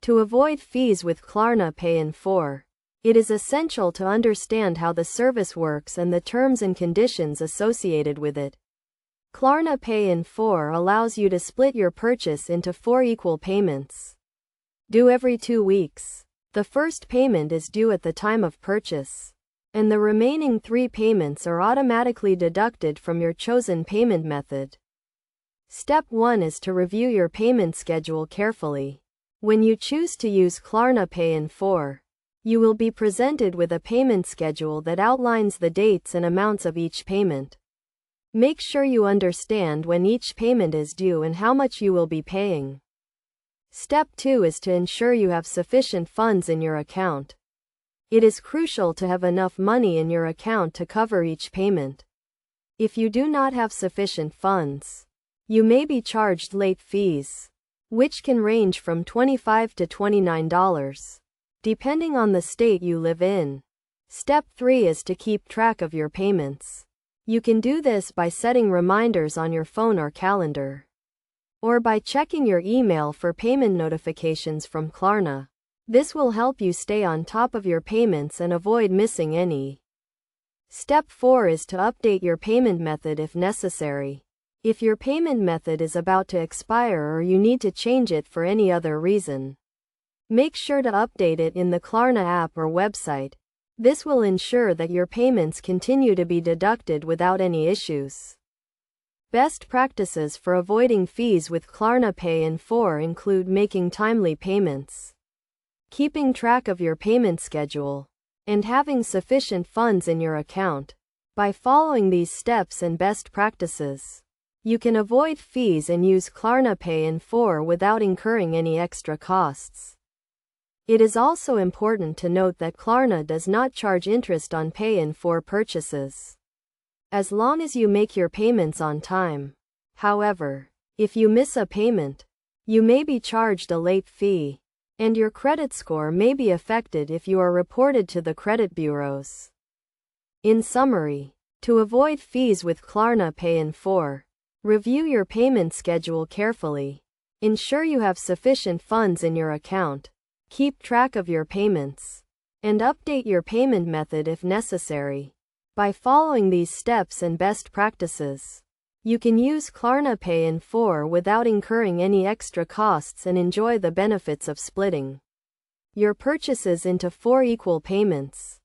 To avoid fees with Klarna Pay in 4, it is essential to understand how the service works and the terms and conditions associated with it. Klarna Pay in 4 allows you to split your purchase into 4 equal payments, due every 2 weeks. The first payment is due at the time of purchase, and the remaining 3 payments are automatically deducted from your chosen payment method. Step 1 is to review your payment schedule carefully. When you choose to use Klarna Pay in 4, you will be presented with a payment schedule that outlines the dates and amounts of each payment. Make sure you understand when each payment is due and how much you will be paying. Step 2 is to ensure you have sufficient funds in your account. It is crucial to have enough money in your account to cover each payment. If you do not have sufficient funds, you may be charged late fees, which can range from $25 to $29, depending on the state you live in. Step 3 is to keep track of your payments. You can do this by setting reminders on your phone or calendar, or by checking your email for payment notifications from Klarna. This will help you stay on top of your payments and avoid missing any. Step 4 is to update your payment method if necessary. If your payment method is about to expire or you need to change it for any other reason, make sure to update it in the Klarna app or website. This will ensure that your payments continue to be deducted without any issues. Best practices for avoiding fees with Klarna Pay in 4 include making timely payments, keeping track of your payment schedule, and having sufficient funds in your account. By following these steps and best practices, you can avoid fees and use Klarna Pay in 4 without incurring any extra costs. It is also important to note that Klarna does not charge interest on Pay in 4 purchases, as long as you make your payments on time. However, if you miss a payment, you may be charged a late fee, and your credit score may be affected if you are reported to the credit bureaus. In summary, to avoid fees with Klarna Pay in 4, review your payment schedule carefully. Ensure you have sufficient funds in your account. Keep track of your payments, and update your payment method if necessary. By following these steps and best practices, you can use Klarna Pay in 4 without incurring any extra costs and enjoy the benefits of splitting your purchases into 4 equal payments.